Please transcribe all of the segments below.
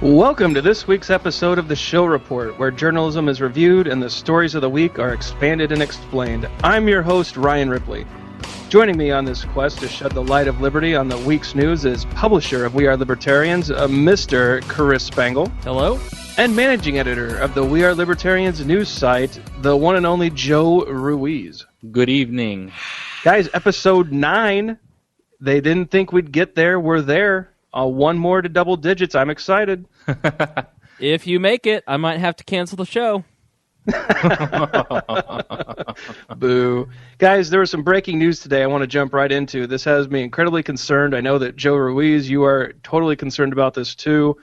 Welcome to this week's episode of the Shill Report, where journalism is reviewed and the stories of the week are expanded and explained. I'm your host, Ryan Ripley. Joining me on this quest to shed the light of liberty on the week's news is publisher of We Are Libertarians, Mr. Chris Spangle. Hello. And managing editor of the We Are Libertarians news site, the one and only Joe Ruiz. Good evening. Guys, episode 9. They didn't think we'd get there. We're there. One more to double digits. I'm excited. If you make it, I might have to cancel the show. Boo. Guys, there was some breaking news today I want to jump right into. This has me incredibly concerned. I know that Joe Ruiz, you are totally concerned about this too.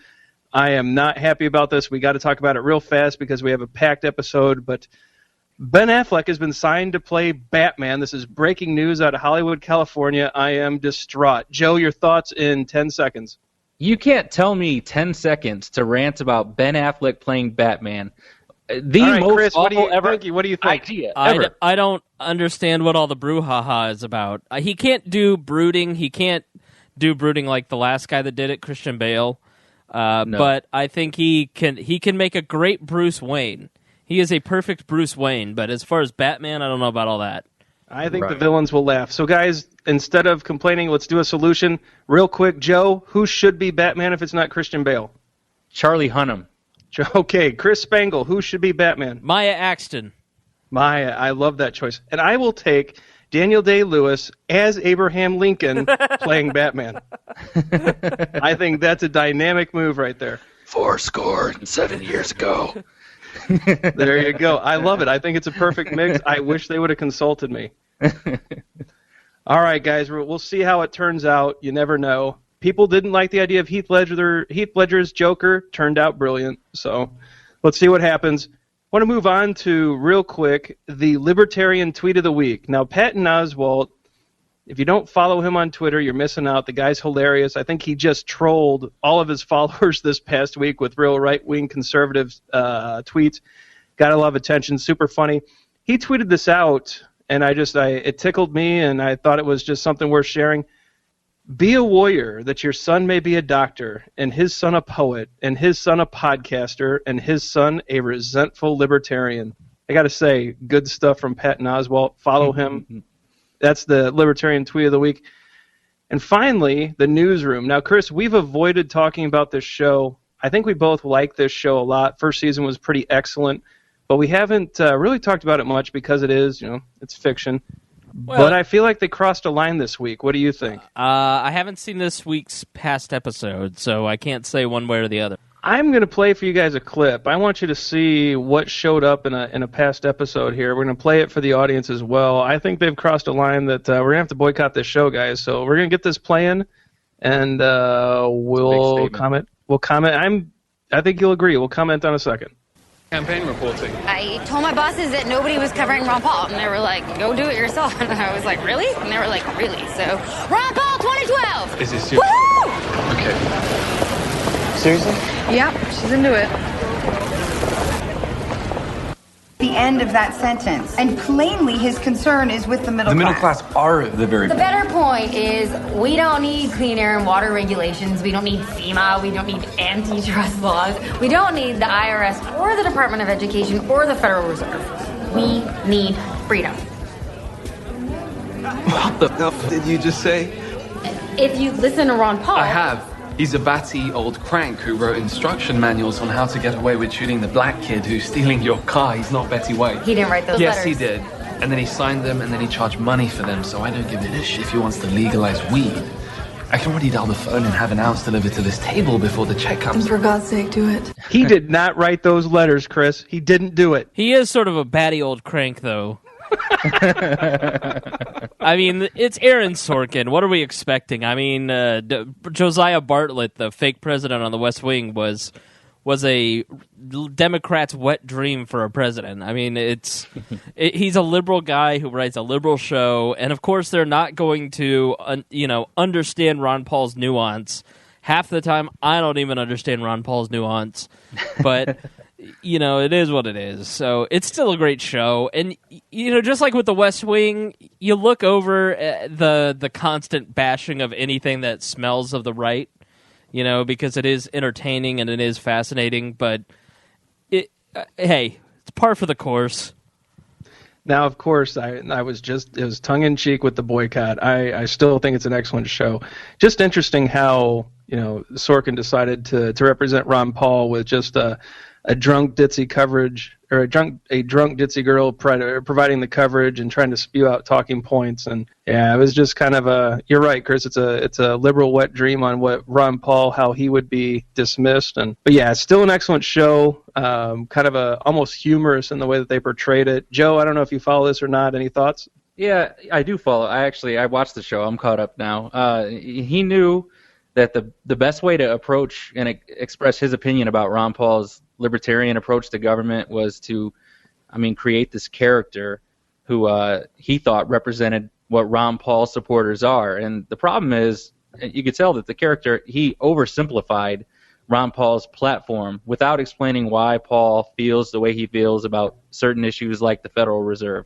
I am not happy about this. We got to talk about it real fast because we have a packed episode, but Ben Affleck has been signed to play Batman. This is breaking news out of Hollywood, California. I am distraught. Joe, your thoughts in 10 seconds. You can't tell me 10 seconds to rant about Ben Affleck playing Batman. The all right, most Chris, awful what do you think? idea I ever. don't understand what all the brouhaha is about. He can't do brooding. He can't do brooding like the last guy that did it, Christian Bale. No. But I think he can make a great Bruce Wayne. He is a perfect Bruce Wayne, but as far as Batman, I don't know about all that. I think the villains will laugh. So, guys, instead of complaining, let's do a solution. Real quick, Joe, who should be Batman if it's not Christian Bale? Charlie Hunnam. Okay, Chris Spangle, who should be Batman? Maya Axton. Maya, I love that choice. And I will take Daniel Day-Lewis as Abraham Lincoln playing Batman. I think that's a dynamic move right there. 7 years ago. There you go. I love it. I think it's a perfect mix. I wish they would have consulted me. All right, guys, we'll see how it turns out. You never know. People didn't like the idea of Heath Ledger's Joker. Turned out brilliant. So let's see what happens. I want to move on to, real quick, the Libertarian Tweet of the Week. Now, Patton Oswalt, if you don't follow him on Twitter, you're missing out. The guy's hilarious. I think he just trolled all of his followers this past week with real right-wing conservative tweets. Got a lot of attention. Super funny. He tweeted this out, and it tickled me, and I thought it was just something worth sharing. Be a warrior that your son may be a doctor, and his son a poet, and his son a podcaster, and his son a resentful libertarian. I got to say, good stuff from Patton Oswalt. Follow him. That's the Libertarian Tweet of the Week. And finally, the newsroom. Now, Chris, we've avoided talking about this show. I think we both like this show a lot. First season was pretty excellent, but we haven't really talked about it much because it's fiction. Well, but I feel like they crossed a line this week. What do you think? I haven't seen this week's past episode, so I can't say one way or the other. I'm going to play for you guys a clip. I want you to see what showed up in a past episode here. We're going to play it for the audience as well. I think they've crossed a line that we're going to have to boycott this show, guys. So we're going to get this playing, and we'll comment. I think you'll agree. We'll comment on a second. Campaign reporting. I told my bosses that nobody was covering Ron Paul, and they were like, go do it yourself. And I was like, really? And they were like, really? So, Ron Paul 2012! Is this your... Woohoo! Okay. Seriously? Yep, she's into it. The end of that sentence. And plainly his concern is with the middle class. The middle class are the very... The better point is we don't need clean air and water regulations. We don't need FEMA. We don't need antitrust laws. We don't need the IRS or the Department of Education or the Federal Reserve. We need freedom. What the hell did you just say? If you listen to Ron Paul... I have. He's a batty old crank who wrote instruction manuals on how to get away with shooting the black kid who's stealing your car. He's not Betty White. He didn't write those letters. Yes, he did. And then he signed them, and then he charged money for them, so I don't give a shit if he wants to legalize weed. I can already dial the phone and have an ounce delivered to this table before the check comes. And for God's sake, do it. He did not write those letters, Chris. He didn't do it. He is sort of a batty old crank, though. I mean, it's Aaron Sorkin. What are we expecting? I mean, Josiah Bartlett, the fake president on the West Wing, was a Democrat's wet dream for a president. I mean, he's a liberal guy who writes a liberal show, and of course they're not going to understand Ron Paul's nuance. Half the time, I don't even understand Ron Paul's nuance, but it is what it is. So it's still a great show, and just like with the West Wing, you look over the constant bashing of anything that smells of the right. because it is entertaining and it is fascinating. But hey, it's par for the course. Now, of course, it was tongue-in-cheek with the boycott. I still think it's an excellent show. Just interesting how, Sorkin decided to represent Ron Paul with just a drunk ditzy coverage, or a drunk ditzy girl providing the coverage and trying to spew out talking points. And yeah, it was just kind of you're right, Chris, it's a liberal wet dream on what Ron Paul, how he would be dismissed. But yeah, it's still an excellent show, kind of almost humorous in the way that they portrayed it. Joe, I don't know if you follow this or not. Any thoughts? Yeah, I do follow. I watched the show. I'm caught up now. He knew that the best way to approach and express his opinion about Ron Paul's libertarian approach to government was to, create this character who he thought represented what Ron Paul supporters are. And the problem is, you could tell that the character, he oversimplified Ron Paul's platform without explaining why Paul feels the way he feels about certain issues like the Federal Reserve.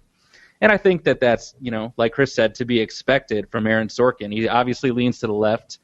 And I think that's, like Chris said, to be expected from Aaron Sorkin. He obviously leans to the left.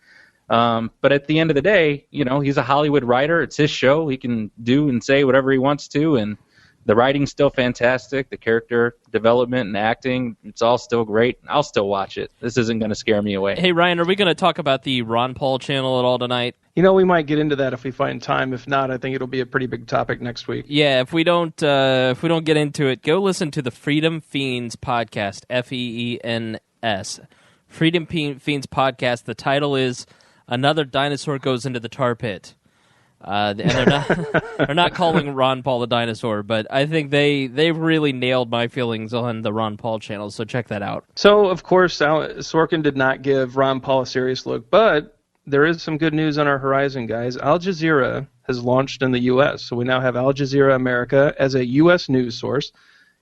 But at the end of the day, he's a Hollywood writer. It's his show. He can do and say whatever he wants to, and the writing's still fantastic. The character development and acting, it's all still great. I'll still watch it. This isn't going to scare me away. Hey, Ryan, are we going to talk about the Ron Paul channel at all tonight? We might get into that if we find time. If not, I think it'll be a pretty big topic next week. Yeah, if we don't get into it, go listen to the Freedom Fiends podcast, FEENS. Freedom Fiends podcast. The title is Another Dinosaur Goes into the Tar Pit. And they're not calling Ron Paul a dinosaur, but I think they really nailed my feelings on the Ron Paul channel, so check that out. So, of course, Sorkin did not give Ron Paul a serious look, but there is some good news on our horizon, guys. Al Jazeera has launched in the U.S., so we now have Al Jazeera America as a U.S. news source.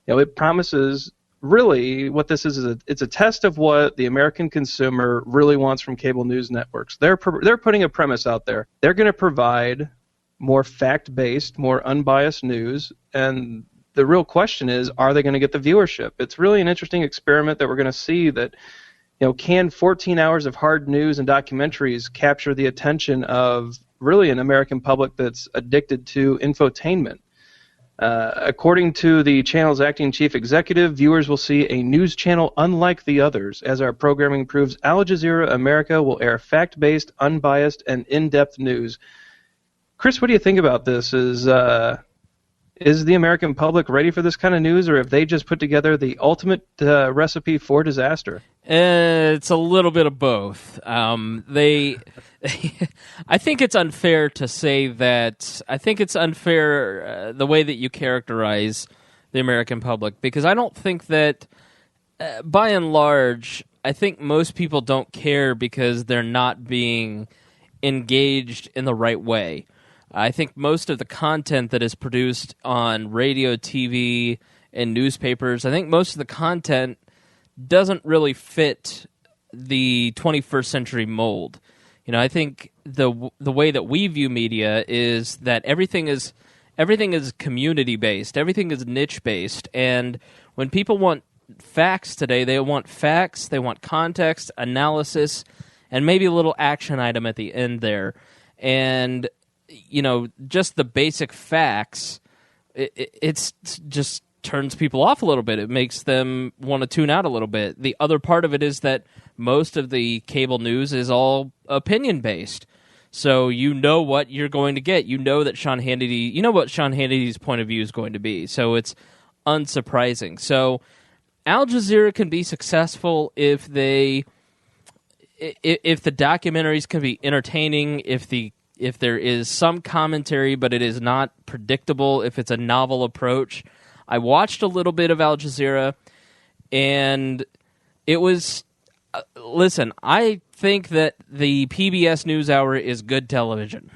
It promises... Really, what this is it's a test of what the American consumer really wants from cable news networks. They're putting a premise out there. They're going to provide more fact-based, more unbiased news, and the real question is, are they going to get the viewership? It's really an interesting experiment that we're going to see that, can 14 hours of hard news and documentaries capture the attention of really an American public that's addicted to infotainment? According to the channel's acting chief executive, viewers will see a news channel unlike the others. As our programming proves, Al Jazeera America will air fact-based, unbiased, and in-depth news. Chris, what do you think about this? Is the American public ready for this kind of news, or have they just put together the ultimate recipe for disaster? It's a little bit of both. I think it's unfair to say that. I think it's unfair the way that you characterize the American public, because I don't think that, by and large, I think most people don't care because they're not being engaged in the right way. I think most of the content that is produced on radio, TV, and newspapers, I think most of the content doesn't really fit the 21st century mold. I think the way that we view media is that everything is community based, everything is niche based, and when people want facts today, they want facts, they want context, analysis, and maybe a little action item at the end there. And just the basic facts, it's just turns people off a little bit. It makes them want to tune out a little bit. The other part of it is that most of the cable news is all opinion-based. So what you're going to get. That Sean Hannity, what Sean Hannity's point of view is going to be. So it's unsurprising. So Al Jazeera can be successful if the documentaries can be entertaining, if there is some commentary, but it is not predictable, if it's a novel approach. I watched a little bit of Al Jazeera, and it was... listen, I think that the PBS NewsHour is good television,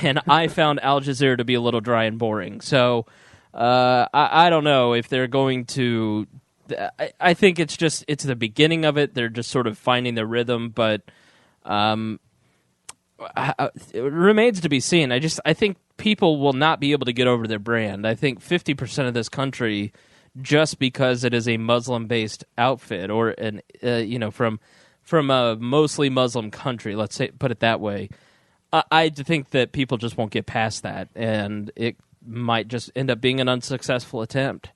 and I found Al Jazeera to be a little dry and boring. So I don't know if they're going to... I think it's the beginning of it. They're just sort of finding their rhythm, but it remains to be seen. I think people will not be able to get over their brand. I think 50% of this country, just because it is a Muslim-based outfit, or from a mostly Muslim country, let's say, put it that way, I think that people just won't get past that, and it might just end up being an unsuccessful attempt.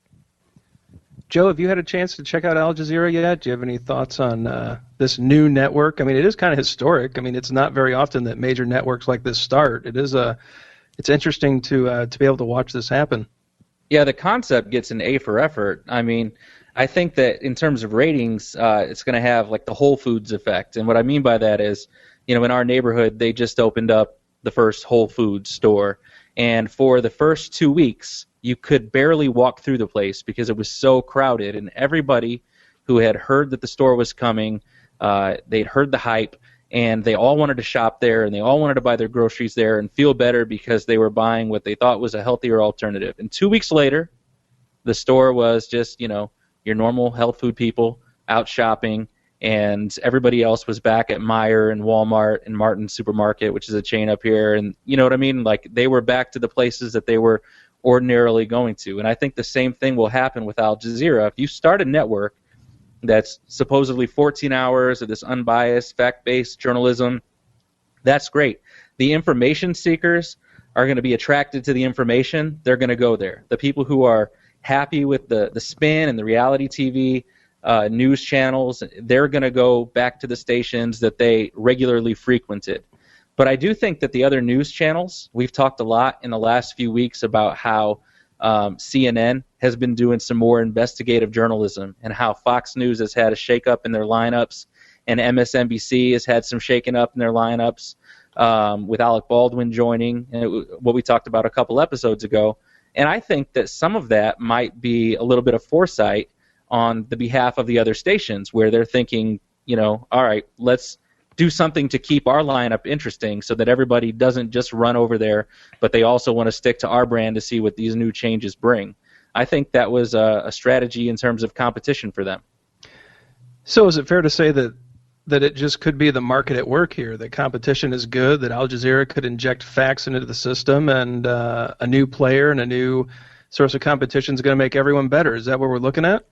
Joe, have you had a chance to check out Al Jazeera yet? Do you have any thoughts on this new network? I mean, it is kind of historic. I mean, it's not very often that major networks like this start. It's interesting to be able to watch this happen. Yeah, the concept gets an A for effort. I mean, I think that in terms of ratings, it's going to have like the Whole Foods effect. And what I mean by that is, in our neighborhood, they just opened up the first Whole Foods store. And for the first 2 weeks, you could barely walk through the place because it was so crowded. And everybody who had heard that the store was coming, they'd heard the hype, and they all wanted to shop there, and they all wanted to buy their groceries there and feel better because they were buying what they thought was a healthier alternative. And 2 weeks later, the store was just, your normal health food people out shopping, and everybody else was back at Meijer and Walmart and Martin's Supermarket, which is a chain up here. And you know what I mean? Like, they were back to the places that they were ordinarily going to. And I think the same thing will happen with Al Jazeera. If you start a network that's supposedly 14 hours of this unbiased, fact-based journalism, that's great. The information seekers are going to be attracted to the information. They're going to go there. The people who are happy with the spin and the reality TV news channels, they're going to go back to the stations that they regularly frequented. But I do think that the other news channels, we've talked a lot in the last few weeks about how CNN has been doing some more investigative journalism and how Fox News has had a shakeup in their lineups, and MSNBC has had some shaking up in their lineups with Alec Baldwin joining, and what we talked about a couple episodes ago. And I think that some of that might be a little bit of foresight on the behalf of the other stations, where they're thinking, all right, let's do something to keep our lineup interesting so that everybody doesn't just run over there, but they also want to stick to our brand to see what these new changes bring. I think that was a strategy in terms of competition for them. So is it fair to say that it just could be the market at work here, that competition is good, that Al Jazeera could inject facts into the system, and a new player and a new source of competition is going to make everyone better? Is that what we're looking at?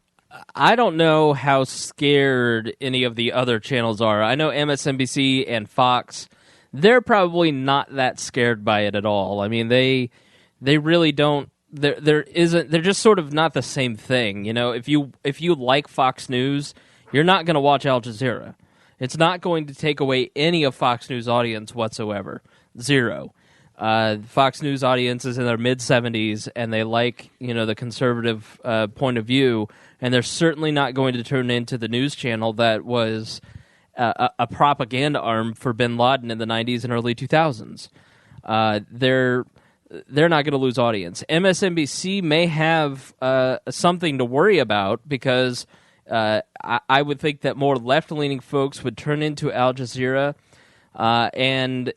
I don't know how scared any of the other channels are. I know MSNBC and Fox, they're probably not that scared by it at all. I mean, they really don't. They're just sort of not the same thing. If you like Fox News, you're not going to watch Al Jazeera. It's not going to take away any of Fox News audience whatsoever. Zero. Fox News audience is in their mid-70s, and they like the conservative point of view, and they're certainly not going to turn into the news channel that was a propaganda arm for bin Laden in the 90s and early 2000s. They're not going to lose audience. MSNBC may have something to worry about because I would think that more left-leaning folks would turn into Al Jazeera, and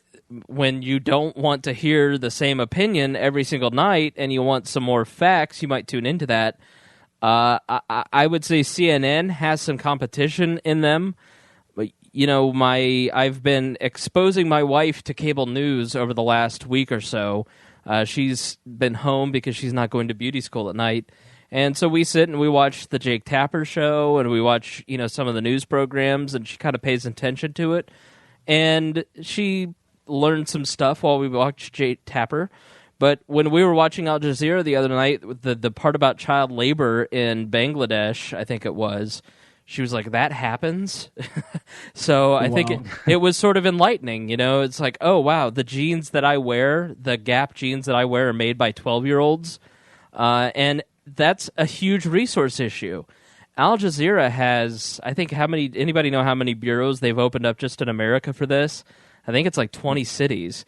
when you don't want to hear the same opinion every single night and you want some more facts, you might tune into that. I would say CNN has some competition in them. But, I've been exposing my wife to cable news over the last week or so. She's been home because she's not going to beauty school at night. And so we sit and we watch the Jake Tapper show, and we watch, some of the news programs, and she kind of pays attention to it. And she learned some stuff while we watched Jake Tapper. But when we were watching Al Jazeera the other night, the part about child labor in Bangladesh, I think it was, she was like, that happens? So I think it was sort of enlightening. It's like, oh, wow, the jeans that I wear, the Gap jeans that I wear are made by 12-year-olds. And that's a huge resource issue. Al Jazeera has, I think, anybody know how many bureaus they've opened up just in America for this? I think it's like 20 cities.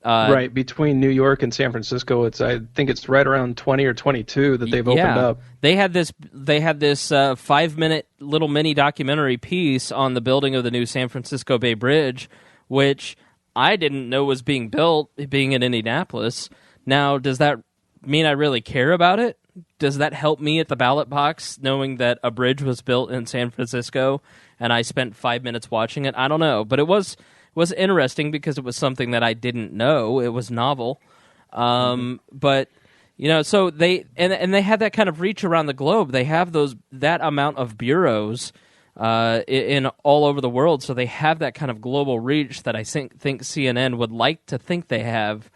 Right, between New York and San Francisco, I think it's right around 20 or 22 that they've opened up. They had this 5-minute little mini documentary piece on the building of the new San Francisco Bay Bridge, which I didn't know was being built, being in Indianapolis. Now, does that mean I really care about it? Does that help me at the ballot box, knowing that a bridge was built in San Francisco and I spent 5 minutes watching it? I don't know, but it was interesting because it was something that I didn't know. It was novel. But, so they and they had that kind of reach around the globe. They have that amount of bureaus in all over the world, so they have that kind of global reach that I think CNN would like to think they have.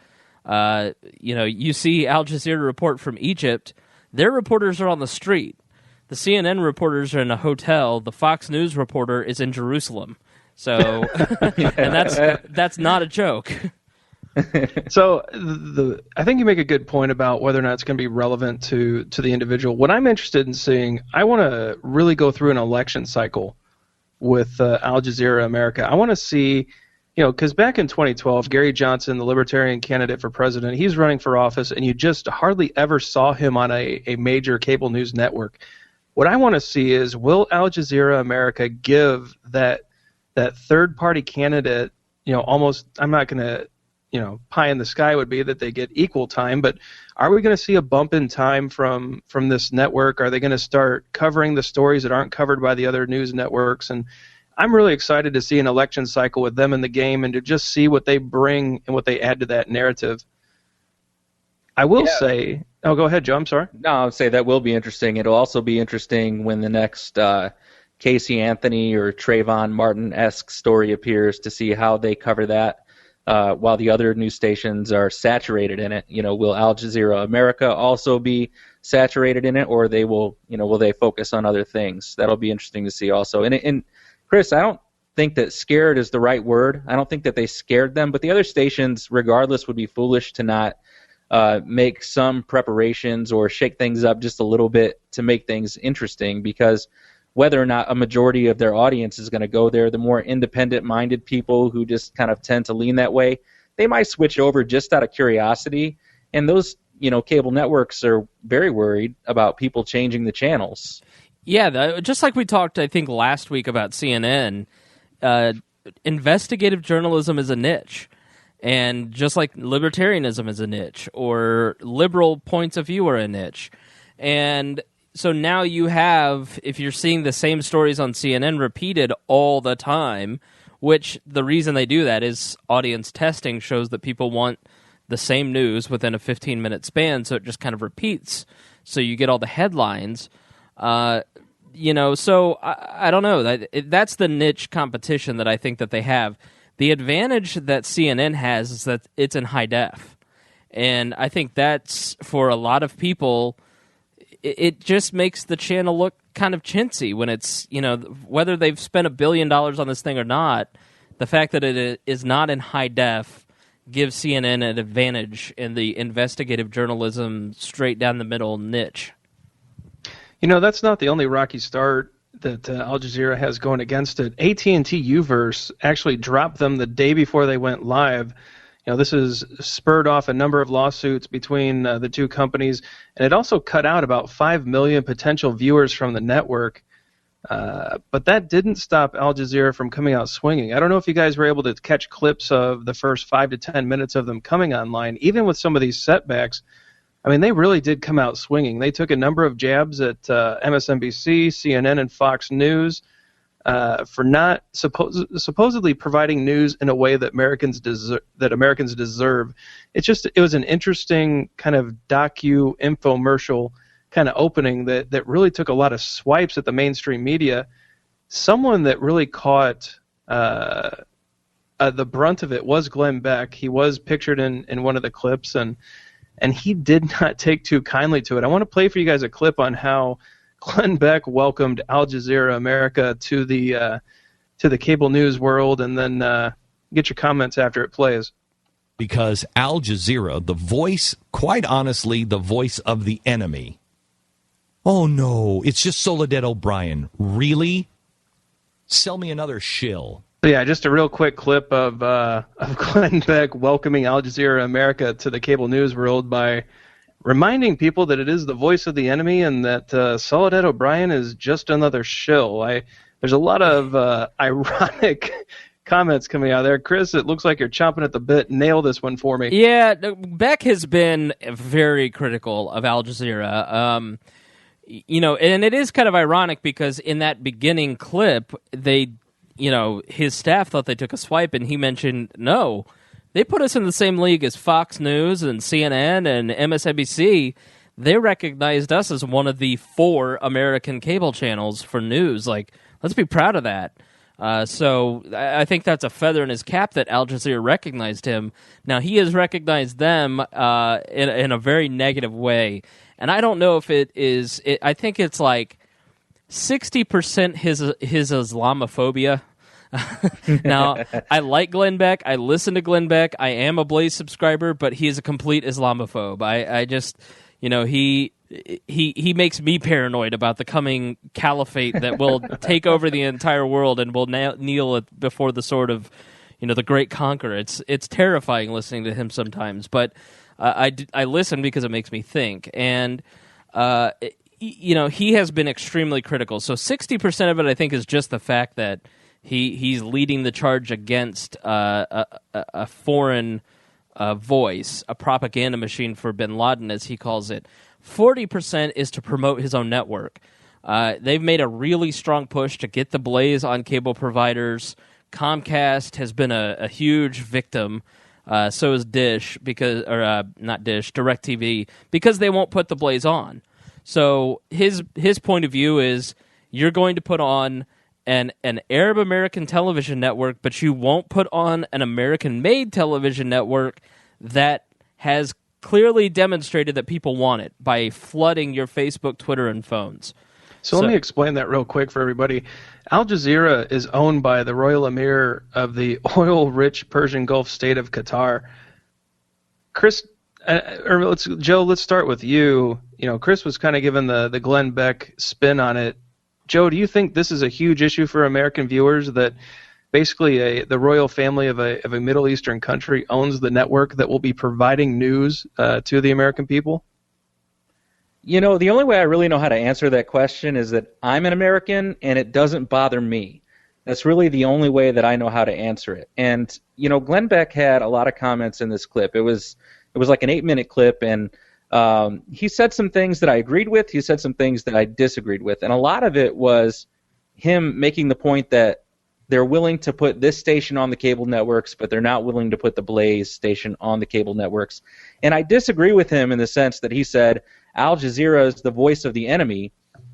You see Al Jazeera report from Egypt. Their reporters are on the street. The CNN reporters are in a hotel. The Fox News reporter is in Jerusalem. So, and that's not a joke. So I think you make a good point about whether or not it's going to be relevant to the individual. What I'm interested in seeing, I want to really go through an election cycle with Al Jazeera America. I want to see, because back in 2012, Gary Johnson, the Libertarian candidate for president, he's running for office, and you just hardly ever saw him on a major cable news network. What I want to see is, will Al Jazeera America give that third-party candidate, almost, I'm not going to, pie in the sky would be that they get equal time, but are we going to see a bump in time from this network? Are they going to start covering the stories that aren't covered by the other news networks? And I'm really excited to see an election cycle with them in the game and to just see what they bring and what they add to that narrative. I will say, go ahead, Joe, I'm sorry. No, I would say that will be interesting. It'll also be interesting when the next Casey Anthony or Trayvon Martin-esque story appears to see how they cover that. While the other news stations are saturated in it, will Al Jazeera America also be saturated in it, or will they focus on other things? That'll be interesting to see also. And Chris, I don't think that scared is the right word. I don't think that they scared them, but the other stations, regardless, would be foolish to not make some preparations or shake things up just a little bit to make things interesting, because whether or not a majority of their audience is going to go there, the more independent-minded people who just kind of tend to lean that way, they might switch over just out of curiosity. And those, cable networks are very worried about people changing the channels. Yeah, just like we talked, I think, last week about CNN, investigative journalism is a niche. And just like libertarianism is a niche, or liberal points of view are a niche. And so now you have, if you're seeing the same stories on CNN repeated all the time, which the reason they do that is audience testing shows that people want the same news within a 15-minute span, so it just kind of repeats. So you get all the headlines. So I don't know. That's the niche competition that I think that they have. The advantage that CNN has is that it's in high def. And I think that's, for a lot of people, it just makes the channel look kind of chintzy when it's, whether they've spent $1 billion on this thing or not, the fact that it is not in high def gives CNN an advantage in the investigative journalism straight down the middle niche. That's not the only rocky start that Al Jazeera has going against it. AT&T Uverse actually dropped them the day before they went live. This has spurred off a number of lawsuits between the two companies, and it also cut out about 5 million potential viewers from the network. But that didn't stop Al Jazeera from coming out swinging. I don't know if you guys were able to catch clips of the first 5 to 10 minutes of them coming online. Even with some of these setbacks, they really did come out swinging. They took a number of jabs at MSNBC, CNN, and Fox News for not supposedly providing news in a way that Americans deserve. It was an interesting kind of infomercial kind of opening that really took a lot of swipes at the mainstream media. Someone that really caught the brunt of it was Glenn Beck. He was pictured in one of the clips, and he did not take too kindly to it. I want to play for you guys a clip on how Glenn Beck welcomed Al Jazeera America to the cable news world, and then get your comments after it plays. Because Al Jazeera, the voice, quite honestly, the voice of the enemy. Oh no, it's just Soledad O'Brien. Really? Sell me another shill. So yeah, just a real quick clip of Glenn Beck welcoming Al Jazeera America to the cable news world by reminding people that it is the voice of the enemy and that Soledad O'Brien is just another shill. There's a lot of ironic comments coming out there. Chris, it looks like you're chomping at the bit. Nail this one for me. Yeah, Beck has been very critical of Al Jazeera. And it is kind of ironic because in that beginning clip, his staff thought they took a swipe, and he mentioned, no, they put us in the same league as Fox News and CNN and MSNBC. They recognized us as one of the 4 American cable channels for news. Like Let's be proud of that. So I think that's a feather in his cap that Al Jazeera recognized him. Now, he has recognized them in a very negative way. And I don't know if it is... I think it's like 60% his Islamophobia. Now, I like Glenn Beck. I listen to Glenn Beck. I am a Blaze subscriber, but he is a complete Islamophobe. I just... He makes me paranoid about the coming caliphate that will take over the entire world and will kneel before the sword of, the great conqueror. It's terrifying listening to him sometimes, but I listen because it makes me think. And he has been extremely critical. So 60% of it, I think, is just the fact that he's leading the charge against a foreign voice, a propaganda machine for bin Laden, as he calls it. 40% is to promote his own network. They've made a really strong push to get the Blaze on cable providers. Comcast has been a huge victim. So is Dish, not Dish, DirecTV, because they won't put the Blaze on. So his point of view is you're going to put on an Arab American television network, but you won't put on an American-made television network that has clearly demonstrated that people want it by flooding your Facebook, Twitter, and phones. So let me explain that real quick for everybody. Al Jazeera is owned by the Royal Emir of the oil-rich Persian Gulf state of Qatar. Chris, Joe, let's start with you. Chris was kind of given the Glenn Beck spin on it. Joe, do you think this is a huge issue for American viewers that basically the royal family of a Middle Eastern country owns the network that will be providing news to the American people? The only way I really know how to answer that question is that I'm an American and it doesn't bother me. That's really the only way that I know how to answer it. And, Glenn Beck had a lot of comments in this clip. It was like an 8-minute clip, and he said some things that I agreed with. He said some things that I disagreed with. And a lot of it was him making the point that they're willing to put this station on the cable networks, but they're not willing to put the Blaze station on the cable networks. And I disagree with him in the sense that he said Al Jazeera is the voice of the enemy.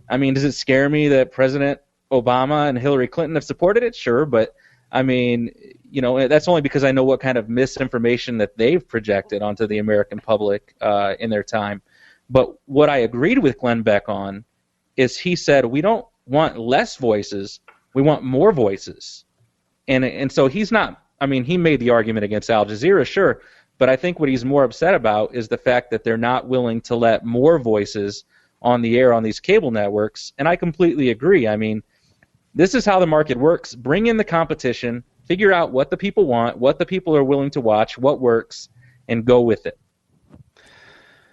I mean, does it scare me that President Obama and Hillary Clinton have supported it? Sure, but I mean, that's only because I know what kind of misinformation that they've projected onto the American public in their time. But what I agreed with Glenn Beck on is he said we don't want less voices, we want more voices. And so he's not, he made the argument against Al Jazeera, sure, but I think what he's more upset about is the fact that they're not willing to let more voices on the air on these cable networks, and I completely agree. This is how the market works. Bring in the competition, figure out what the people want, what the people are willing to watch, what works, and go with it.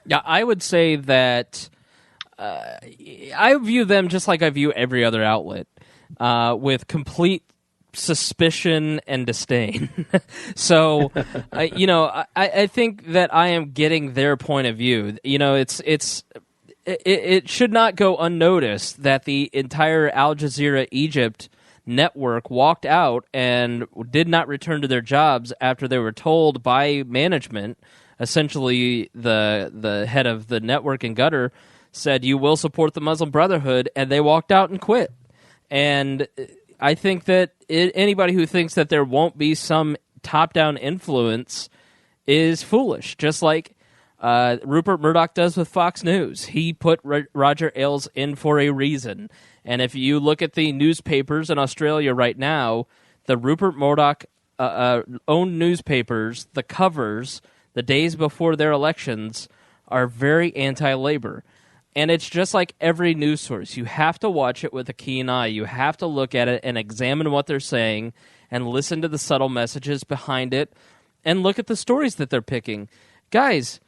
Yeah, I would say that I view them just like I view every other outlet. With complete suspicion and disdain. So, I think that I am getting their point of view. It should not go unnoticed that the entire Al Jazeera Egypt network walked out and did not return to their jobs after they were told by management, essentially the head of the network in Qatar, said, you will support the Muslim Brotherhood, and they walked out and quit. And I think that anybody who thinks that there won't be some top-down influence is foolish, just like Rupert Murdoch does with Fox News. He put Roger Ailes in for a reason. And if you look at the newspapers in Australia right now, the Rupert Murdoch owned newspapers, the covers, the days before their elections, are very anti-labor. And it's just like every news source. You have to watch it with a keen eye. You have to look at it and examine what they're saying and listen to the subtle messages behind it and look at the stories that they're picking. Guys,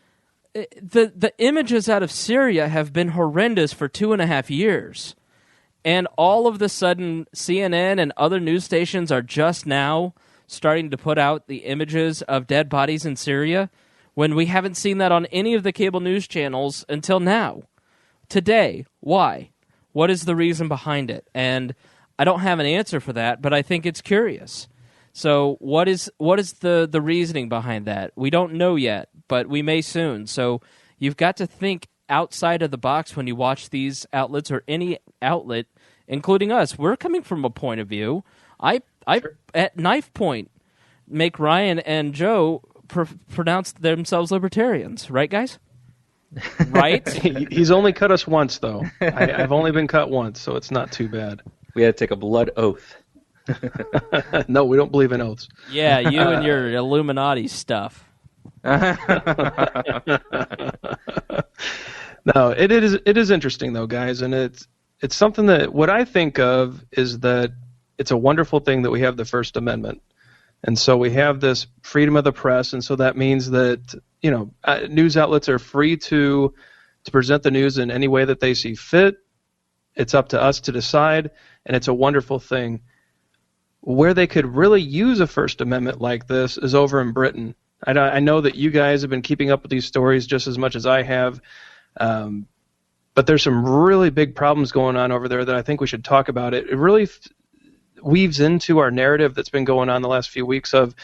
the images out of Syria have been horrendous for 2.5 years. And all of the sudden, CNN and other news stations are just now starting to put out the images of dead bodies in Syria when we haven't seen that on any of the cable news channels until now. Today, why? What is the reason behind it? And I don't have an answer for that, but I think it's curious. So what is the reasoning behind that? We don't know yet, but we may soon. So you've got to think outside of the box when you watch these outlets or any outlet including us. We're coming from a point of view. I at knife point, make Ryan and Joe pronounce themselves libertarians, right, guys? Right? He's only cut us once, though. I've only been cut once, so it's not too bad. We had to take a blood oath. No, we don't believe in oaths. Yeah, you and your Illuminati stuff. No, it is interesting though, guys, and it's something that what I think of is that it's a wonderful thing that we have the First Amendment, and so we have this freedom of the press, and so that means that news outlets are free to present the news in any way that they see fit. It's up to us to decide, and it's a wonderful thing. Where they could really use a First Amendment like this is over in Britain. I know that you guys have been keeping up with these stories just as much as I have, but there's some really big problems going on over there that I think we should talk about. It really weaves into our narrative that's been going on the last few weeks of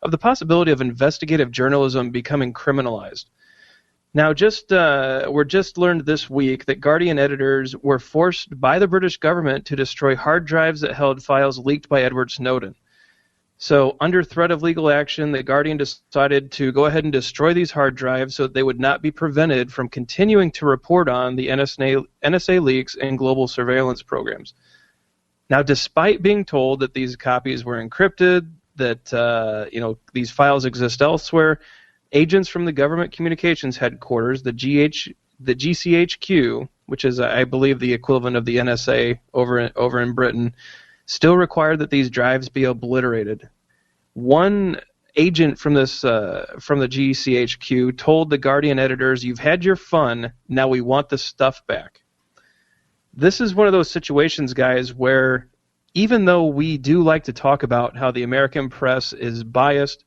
the possibility of investigative journalism becoming criminalized. Now, we're just learned this week that Guardian editors were forced by the British government to destroy hard drives that held files leaked by Edward Snowden. So, under threat of legal action, the Guardian decided to go ahead and destroy these hard drives so that they would not be prevented from continuing to report on the NSA leaks and global surveillance programs. Now, despite being told that these copies were encrypted, that these files exist elsewhere, agents from the government communications headquarters, the GCHQ, which is, I believe, the equivalent of the NSA over in Britain, still required that these drives be obliterated. One agent from the GCHQ told the Guardian editors, "You've had your fun, now we want the stuff back." This is one of those situations, guys, where even though we do like to talk about how the American press is biased,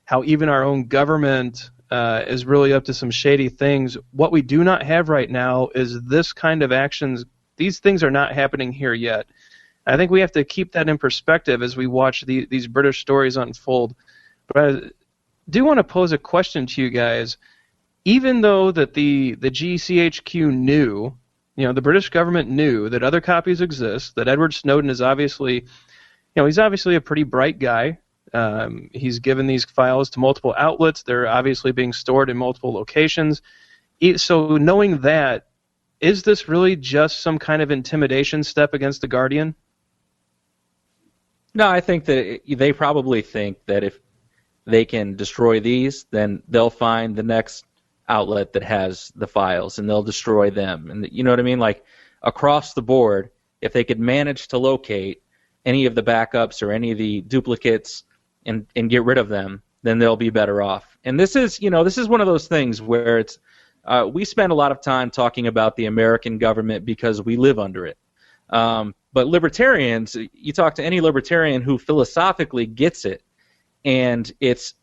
how even our own government is really up to some shady things, what we do not have right now is this kind of actions. These things are not happening here yet. I think we have to keep that in perspective as we watch these British stories unfold. But I do want to pose a question to you guys. Even though that the GCHQ knew, the British government knew that other copies exist, that Edward Snowden is obviously, he's obviously a pretty bright guy. He's given these files to multiple outlets. They're obviously being stored in multiple locations. So knowing that, is this really just some kind of intimidation step against the Guardian? No, I think that they probably think that if they can destroy these, then they'll find the next outlet that has the files, and they'll destroy them. And you know what I mean? Like, across the board, if they could manage to locate any of the backups or any of the duplicates and get rid of them, then they'll be better off. And this is one of those things where it's we spend a lot of time talking about the American government because we live under it. But libertarians, you talk to any libertarian who philosophically gets it, and it's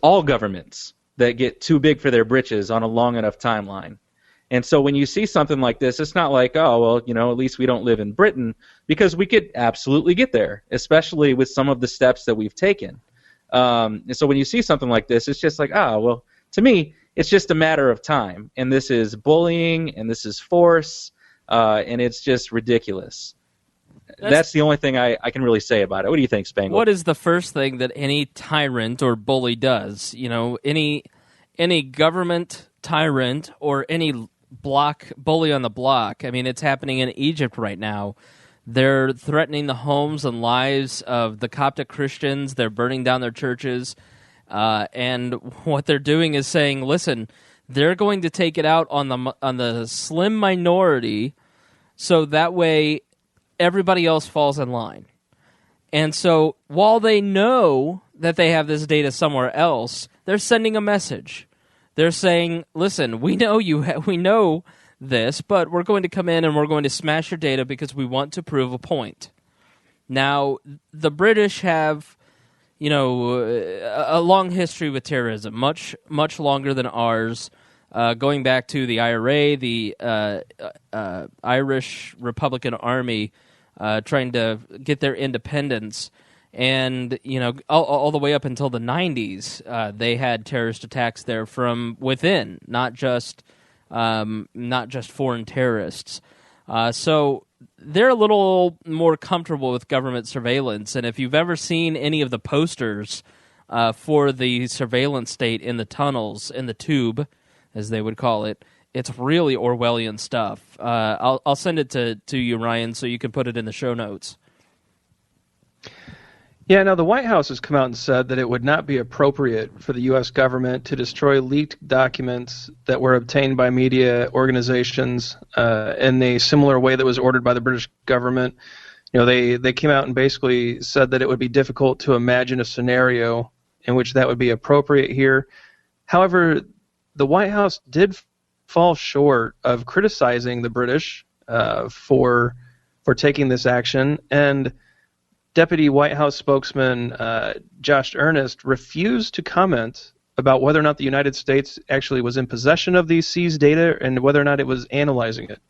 all governments that get too big for their britches on a long enough timeline. And so when you see something like this, it's not like, oh, well, at least we don't live in Britain, because we could absolutely get there, especially with some of the steps that we've taken. And so when you see something like this, it's just like, well, to me, it's just a matter of time. And this is bullying, and this is force, and it's just ridiculous. That's the only thing I can really say about it. What do you think, Spangle? What is the first thing that any tyrant or bully does? Any government tyrant or any bully on the block. I mean, it's happening in Egypt right now. They're threatening the homes and lives of the Coptic Christians. They're burning down their churches. And what they're doing is saying, listen, they're going to take it out on the slim minority, so that way everybody else falls in line. And so while they know that they have this data somewhere else, they're sending a message. They're saying, listen, we know we know this, but we're going to come in and we're going to smash your data because we want to prove a point. Now, the British have, a long history with terrorism, much, much longer than ours, going back to the IRA, the Irish Republican Army, trying to get their independence. And, all the way up until the 90s, they had terrorist attacks there from within, not just foreign terrorists. So they're a little more comfortable with government surveillance. And if you've ever seen any of the posters for the surveillance state in the tunnels, in the tube, as they would call it, it's really Orwellian stuff. I'll send it to you, Ryan, so you can put it in the show notes. Yeah, now the White House has come out and said that it would not be appropriate for the U.S. government to destroy leaked documents that were obtained by media organizations in a similar way that was ordered by the British government. You know, they came out and basically said that it would be difficult to imagine a scenario in which that would be appropriate here. However, the White House did fall short of criticizing the British for taking this action, and Deputy White House spokesman Josh Earnest refused to comment about whether or not the United States actually was in possession of these seized data and whether or not it was analyzing it.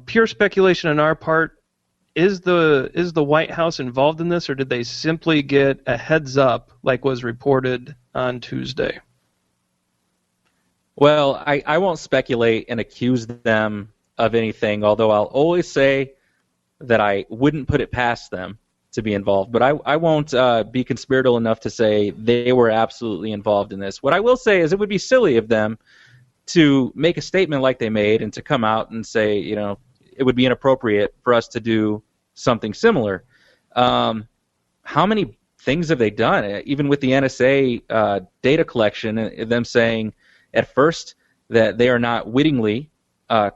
Pure speculation on our part. Is the White House involved in this, or did they simply get a heads up like was reported on Tuesday? Well, I won't speculate and accuse them of anything, although I'll always say that I wouldn't put it past them to be involved. But I won't be conspiratorial enough to say they were absolutely involved in this. What I will say is it would be silly of them to make a statement like they made and to come out and say, it would be inappropriate for us to do something similar. How many things have they done? Even with the NSA data collection, and them saying at first that they are not wittingly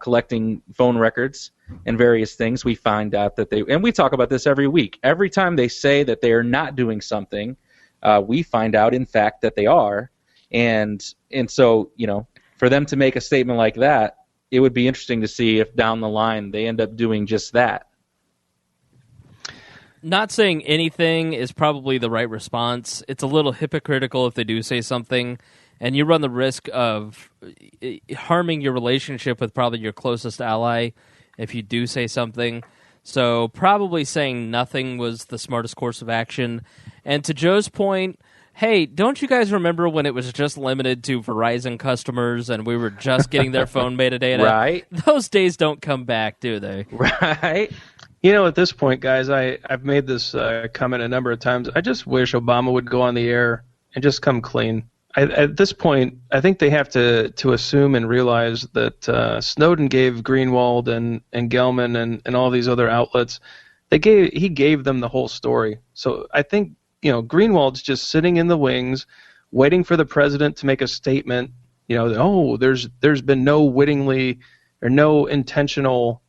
collecting phone records and various things, we find out that and we talk about this every week. Every time they say that they are not doing something, we find out, in fact, that they are. And so, for them to make a statement like that, it would be interesting to see if down the line they end up doing just that. Not saying anything is probably the right response. It's a little hypocritical if they do say something, and you run the risk of harming your relationship with probably your closest ally if you do say something. So probably saying nothing was the smartest course of action. And to Joe's point, hey, don't you guys remember when it was just limited to Verizon customers and we were just getting their phone metadata? Right. Those days don't come back, do they? Right. At this point, guys, I've made this comment a number of times. I just wish Obama would go on the air and just come clean. At this point, I think they have to assume and realize that Snowden gave Greenwald and Gelman and all these other outlets, he gave them the whole story. So I think Greenwald's just sitting in the wings, waiting for the president to make a statement. There's been no wittingly or no intentional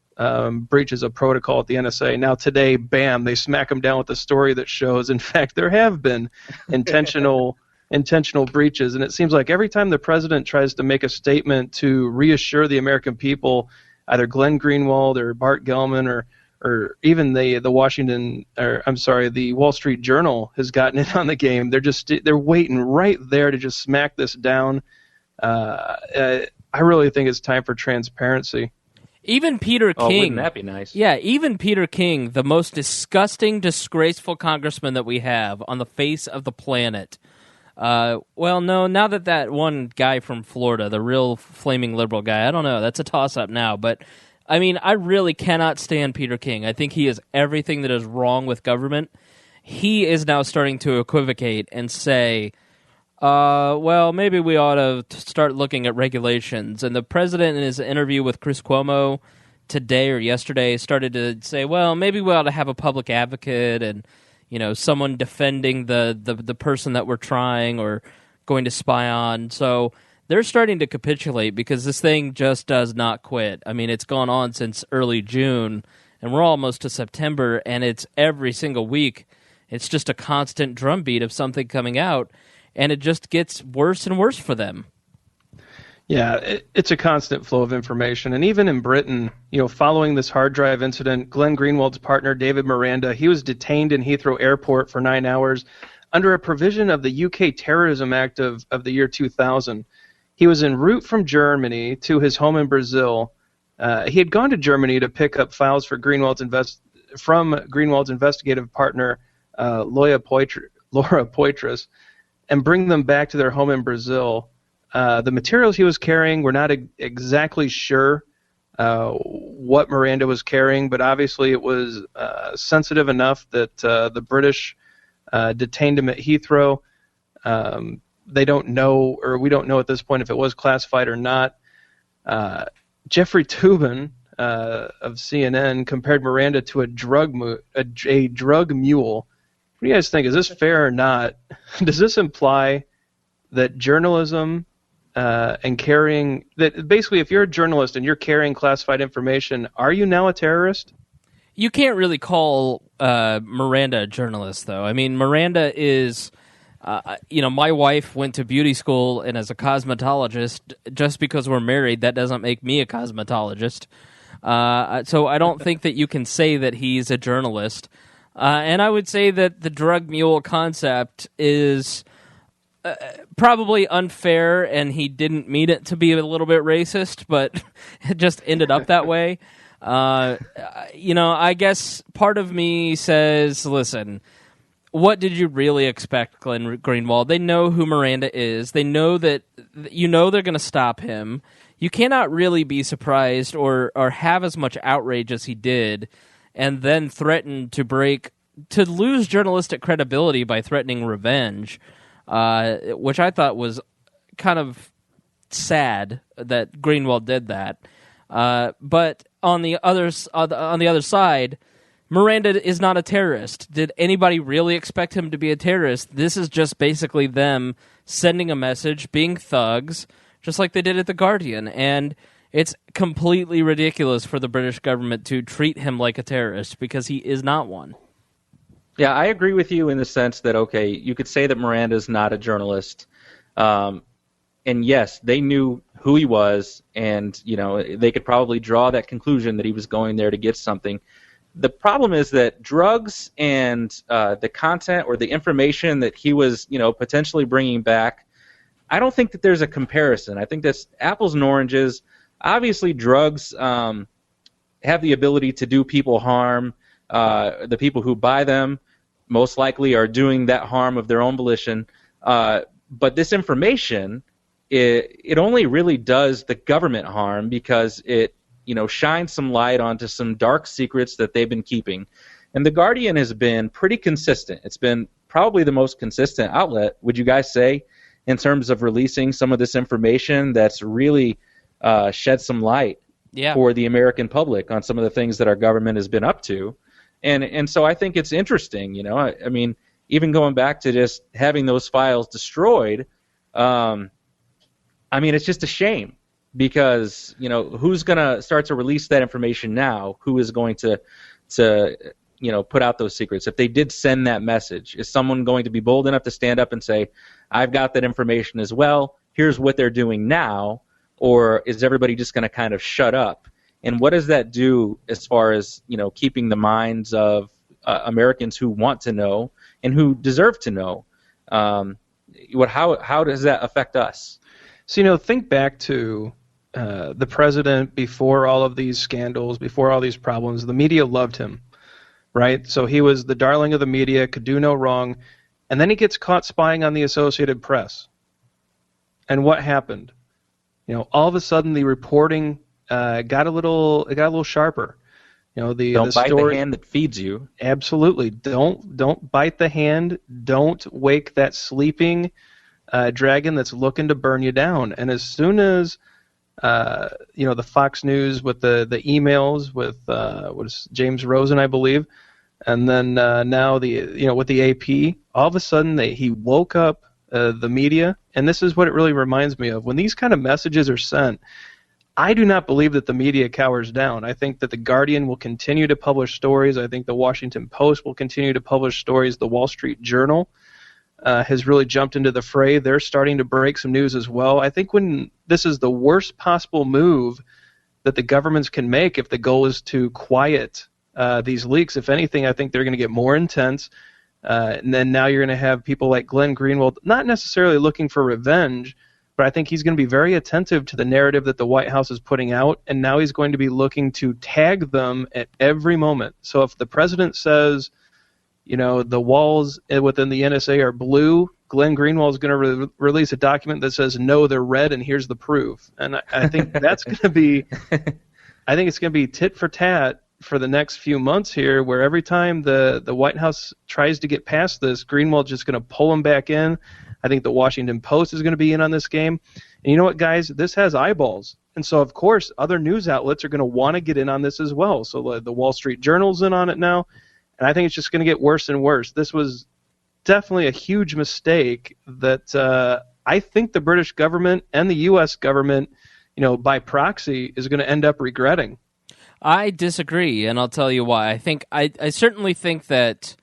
breaches of protocol at the NSA. Now today, bam, they smack him down with a story that shows, in fact, there have been intentional breaches. And it seems like every time the president tries to make a statement to reassure the American people, either Glenn Greenwald or Bart Gelman or even the Wall Street Journal has gotten in on the game. They're waiting right there to just smack this down. I really think it's time for transparency. Even Peter King. Oh, wouldn't that be nice? Yeah, even Peter King, the most disgusting, disgraceful congressman that we have on the face of the planet. Now that one guy from Florida, the real flaming liberal guy, I don't know, that's a toss-up now, but I mean, I really cannot stand Peter King. I think he is everything that is wrong with government. He is now starting to equivocate and say, maybe we ought to start looking at regulations. And the president, in his interview with Chris Cuomo today or yesterday, started to say, well, maybe we ought to have a public advocate and, someone defending the person that we're trying or going to spy on. So they're starting to capitulate because this thing just does not quit. I mean, it's gone on since early June, and we're almost to September, and it's every single week. It's just a constant drumbeat of something coming out, and it just gets worse and worse for them. Yeah, it's a constant flow of information. And even in Britain, following this hard drive incident, Glenn Greenwald's partner, David Miranda, he was detained in Heathrow Airport for 9 hours under a provision of the UK Terrorism Act of the year 2000. He was en route from Germany to his home in Brazil. He had gone to Germany to pick up files for Greenwald's investigative partner, Laura Poitras, and bring them back to their home in Brazil. The materials he was carrying were not exactly sure what Miranda was carrying, but obviously it was sensitive enough that the British detained him at Heathrow. They don't know, or we don't know at this point if it was classified or not. Jeffrey Toobin of CNN compared Miranda to a drug mule. What do you guys think? Is this fair or not? Does this imply that journalism and carrying that basically, if you're a journalist and you're carrying classified information, are you now a terrorist? You can't really call Miranda a journalist, though. I mean, Miranda is, my wife went to beauty school and is a cosmetologist. Just because we're married, that doesn't make me a cosmetologist. So I don't think that you can say that he's a journalist. And I would say that the drug mule concept is probably unfair, and he didn't mean it to be a little bit racist, but it just ended up that way. I guess part of me says, listen, what did you really expect, Glenn Greenwald? They know who Miranda is. They know that, they're going to stop him. You cannot really be surprised or have as much outrage as he did, and then threaten to lose journalistic credibility by threatening revenge, which I thought was kind of sad that Greenwald did that. But on the other side, Miranda is not a terrorist. Did anybody really expect him to be a terrorist? This is just basically them sending a message, being thugs, just like they did at The Guardian. And it's completely ridiculous for the British government to treat him like a terrorist, because he is not one. Yeah, I agree with you in the sense that, okay, you could say that Miranda's not a journalist. And yes, they knew who he was, and they could probably draw that conclusion that he was going there to get something. The problem is that drugs and the content or the information that he was, potentially bringing back, I don't think that there's a comparison. I think that's apples and oranges. Obviously, drugs have the ability to do people harm. The people who buy them most likely are doing that harm of their own volition. But this information, it only really does the government harm because it shines some light onto some dark secrets that they've been keeping. And The Guardian has been pretty consistent. It's been probably the most consistent outlet, would you guys say, in terms of releasing some of this information that's really shed some light for the American public on some of the things that our government has been up to. And so I think it's interesting, I mean, even going back to just having those files destroyed, it's just a shame because, who's going to start to release that information now? Who is going to put out those secrets? If they did send that message, is someone going to be bold enough to stand up and say, I've got that information as well, here's what they're doing now? Or is everybody just going to kind of shut up? And what does that do as far as, keeping the minds of Americans who want to know and who deserve to know? How does that affect us? So, think back to the president before all of these scandals, before all these problems. The media loved him, right? So he was the darling of the media, could do no wrong. And then he gets caught spying on the Associated Press. And what happened? All of a sudden the reporting got a little sharper. Don't the bite story, the hand that feeds you. Absolutely. Don't bite the hand. Don't wake that sleeping dragon that's looking to burn you down. And as soon as the Fox News with the emails with what is James Rosen, I believe, and then now with the AP, all of a sudden he woke up the media, and this is what it really reminds me of. When these kind of messages are sent, I do not believe that the media cowers down. I think that The Guardian will continue to publish stories. I think the Washington Post will continue to publish stories. The Wall Street Journal has really jumped into the fray. They're starting to break some news as well. I think when this is the worst possible move that the governments can make if the goal is to quiet these leaks. If anything, I think they're going to get more intense. And then now you're going to have people like Glenn Greenwald, not necessarily looking for revenge, but I think he's going to be very attentive to the narrative that the White House is putting out, and now he's going to be looking to tag them at every moment. So if the president says, the walls within the NSA are blue, Glenn Greenwald is going to release a document that says, no, they're red, and here's the proof. And I think that's going to be I think it's going to be tit for tat for the next few months here, where every time the White House tries to get past this, Greenwald's just going to pull them back in. I think the Washington Post is going to be in on this game. And you know what, guys? This has eyeballs. And so, of course, other news outlets are going to want to get in on this as well. So the Wall Street Journal's in on it now. And I think it's just going to get worse and worse. This was definitely a huge mistake that I think the British government and the U.S. government, by proxy, is going to end up regretting. I disagree, and I'll tell you why. I certainly think that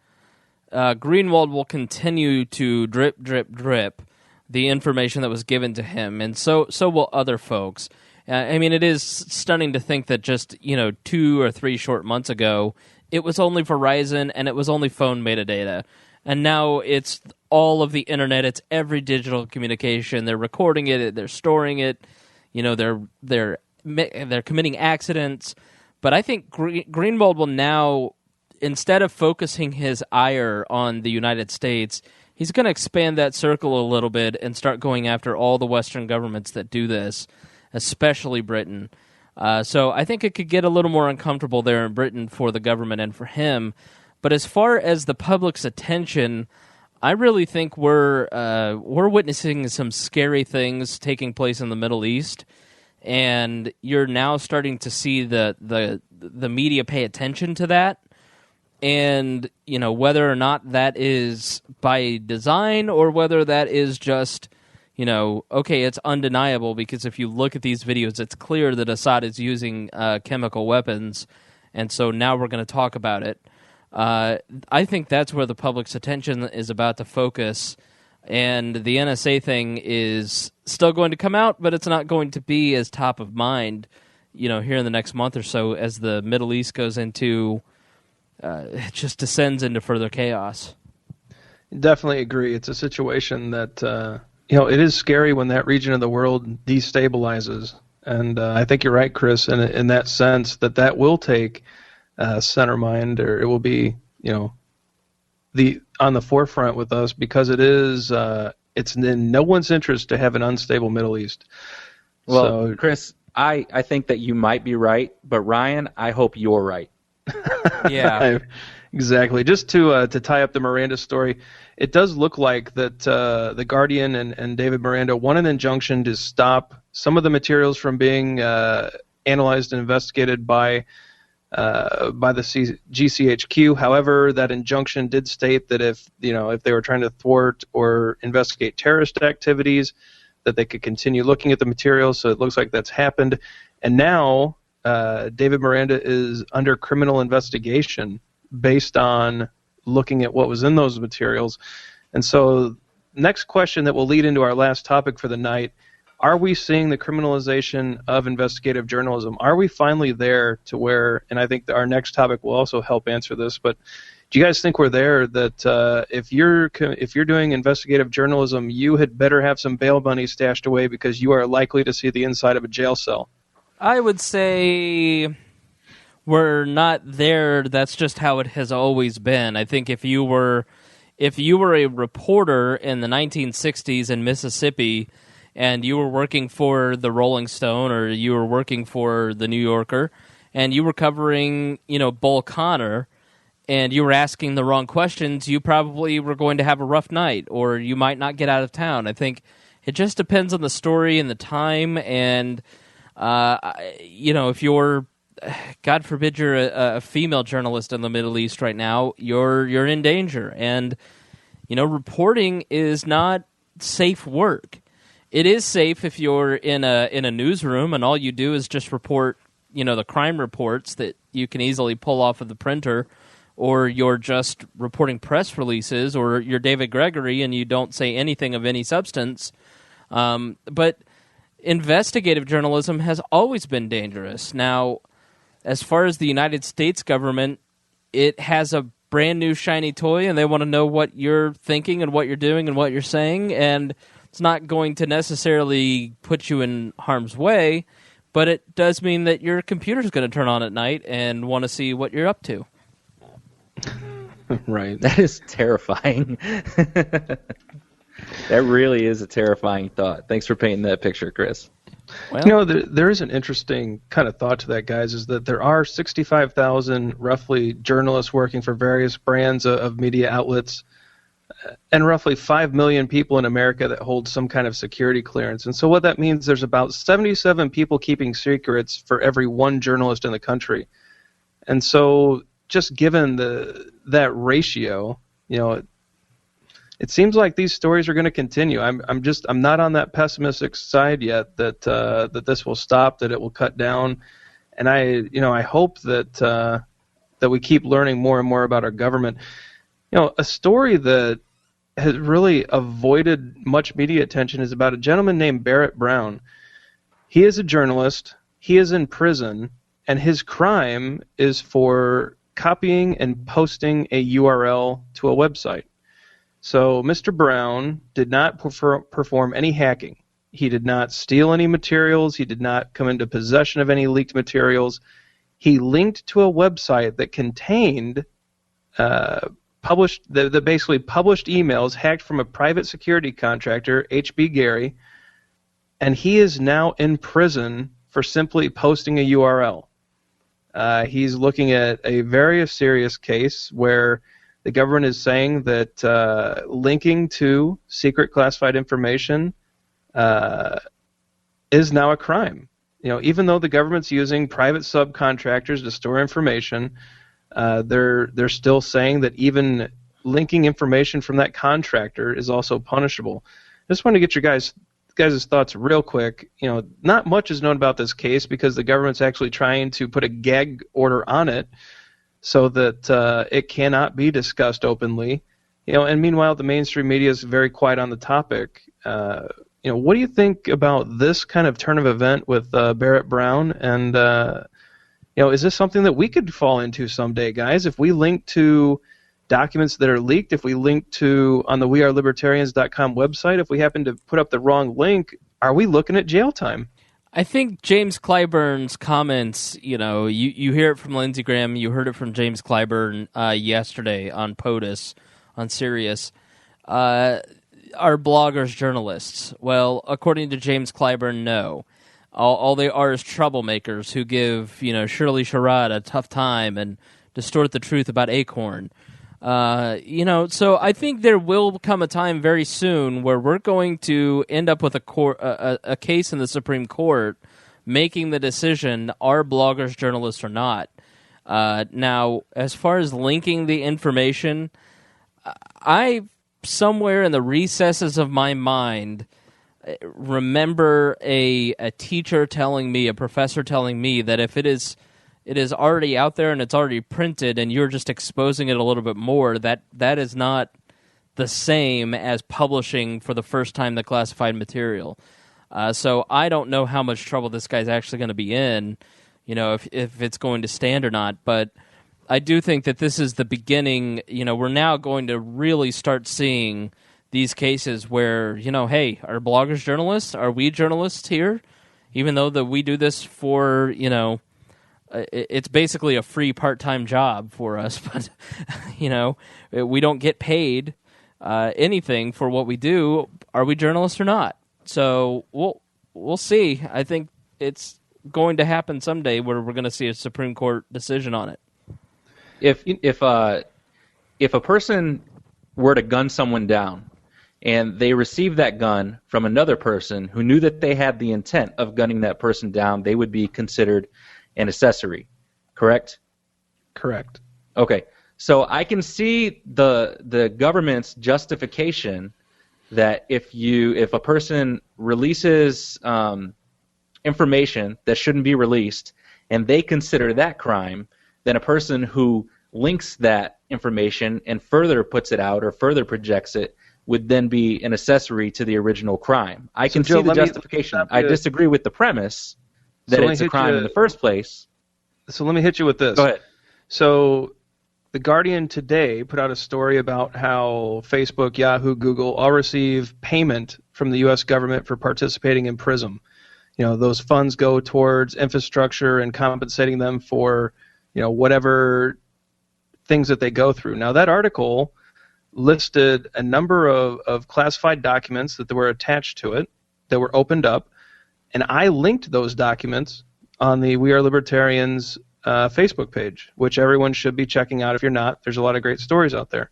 Greenwald will continue to drip the information that was given to him, and so will other folks. It is stunning to think that just 2 or 3 short months ago, it was only Verizon and it was only phone metadata, and now it's all of the internet. It's every digital communication. They're recording it. They're storing it. They're committing accidents. But I think Greenwald will now, instead of focusing his ire on the United States, he's going to expand that circle a little bit and start going after all the Western governments that do this, especially Britain. So I think it could get a little more uncomfortable there in Britain for the government and for him. But as far as the public's attention, I really think we're witnessing some scary things taking place in the Middle East. And you're now starting to see the media pay attention to that, and whether or not that is by design or whether that is just okay, it's undeniable, because if you look at these videos, it's clear that Assad is using chemical weapons, and so now we're going to talk about it. I think that's where the public's attention is about to focus. And the NSA thing is still going to come out, but it's not going to be as top of mind, here in the next month or so, as the Middle East goes into, it just descends into further chaos. Definitely agree. It's a situation that, it is scary when that region of the world destabilizes. And I think you're right, Chris, in that sense that will take center mind, or it will be, on the forefront with us, because it's in no one's interest to have an unstable Middle East. Well, so, Chris, I think that you might be right, but Ryan, I hope you're right. Yeah, exactly. Just to tie up the Miranda story, it does look like that the Guardian and David Miranda won an injunction to stop some of the materials from being analyzed and investigated by the GCHQ. However, that injunction did state that if they were trying to thwart or investigate terrorist activities, that they could continue looking at the materials. So it looks like that's happened. And now David Miranda is under criminal investigation based on looking at what was in those materials. And so next question that will lead into our last topic for the night: are we seeing the criminalization of investigative journalism? Are we finally there to where, and I think our next topic will also help answer this, but do you guys think we're there, that if you're doing investigative journalism, you had better have some bail money stashed away because you are likely to see the inside of a jail cell? I would say we're not there. That's just how it has always been. I think if you were a reporter in the 1960s in Mississippi, and you were working for the Rolling Stone, or you were working for the New Yorker, and you were covering, Bull Connor, and you were asking the wrong questions, you probably were going to have a rough night, or you might not get out of town. I think it just depends on the story and the time, and, if you're, God forbid, you're a female journalist in the Middle East right now, you're in danger. And, reporting is not safe work. It is safe if you're in a newsroom and all you do is just report, the crime reports that you can easily pull off of the printer, or you're just reporting press releases, or you're David Gregory and you don't say anything of any substance. But investigative journalism has always been dangerous. Now, as far as the United States government, it has a brand new shiny toy, and they want to know what you're thinking and what you're doing and what you're saying, and it's not going to necessarily put you in harm's way, but it does mean that your computer's going to turn on at night and want to see what you're up to. Right. That is terrifying. That really is a terrifying thought. Thanks for painting that picture, Chris. Well, there is an interesting kind of thought to that, guys, is that there are 65,000 roughly journalists working for various brands of media outlets, and roughly 5 million people in America that hold some kind of security clearance. And so what that means, there's about 77 people keeping secrets for every one journalist in the country. And so just given that ratio, it seems like these stories are going to continue. I'm not on that pessimistic side yet that this will stop, that it will cut down, and I hope that we keep learning more and more about our government. A story that has really avoided much media attention is about a gentleman named Barrett Brown. He is a journalist. He is in prison, and his crime is for copying and posting a URL to a website. So Mr. Brown did not perform any hacking. He did not steal any materials. He did not come into possession of any leaked materials. He linked to a website that contained basically published emails hacked from a private security contractor, H.B. Gary, and he is now in prison for simply posting a URL. He's looking at a very serious case where the government is saying that linking to secret classified information is now a crime. Even though the government's using private subcontractors to store information, they're still saying that even linking information from that contractor is also punishable. I just want to get your guys' thoughts real quick. Not much is known about this case because the government's actually trying to put a gag order on it so that it cannot be discussed openly. And meanwhile, the mainstream media is very quiet on the topic. What do you think about this kind of turn of event with Barrett Brown? And is this something that we could fall into someday, guys? If we link to documents that are leaked, if we link to on the wearelibertarians.com website, if we happen to put up the wrong link, are we looking at jail time? I think James Clyburn's comments, you hear it from Lindsey Graham, you heard it from James Clyburn yesterday on POTUS, on Sirius. Are bloggers journalists? Well, according to James Clyburn, no. All they are is troublemakers who give, Shirley Sherrod a tough time and distort the truth about Acorn. So I think there will come a time very soon where we're going to end up with a case in the Supreme Court making the decision, are bloggers journalists or not? Now, as far as linking the information, I, somewhere in the recesses of my mind, remember a teacher telling me, a professor telling me that if it is already out there and it's already printed and you're just exposing it a little bit more, that is not the same as publishing for the first time the classified material. So I don't know how much trouble this guy's actually going to be in, if it's going to stand or not. But I do think that this is the beginning. We're now going to really start seeing these cases where, hey, are bloggers journalists? Are we journalists here? Even though that we do this for, it's basically a free part-time job for us, but, we don't get paid anything for what we do. Are we journalists or not? So we'll see. I think it's going to happen someday where we're going to see a Supreme Court decision on it. If a person were to gun someone down and they received that gun from another person who knew that they had the intent of gunning that person down, they would be considered an accessory, correct? Correct. Okay, so I can see the government's justification that if a person releases information that shouldn't be released and they consider that crime, then a person who links that information and further puts it out or further projects it would then be an accessory to the original crime. I can see the justification. I disagree with the premise that it's a crime in the first place. So let me hit you with this. Go ahead. So The Guardian today put out a story about how Facebook, Yahoo, Google all receive payment from the U.S. government for participating in PRISM. Those funds go towards infrastructure and compensating them for, whatever things that they go through. Now, that article listed a number of classified documents that were attached to it that were opened up, And I linked those documents on the We Are Libertarians Facebook page, which everyone should be checking out. If you're not, there's a lot of great stories out there.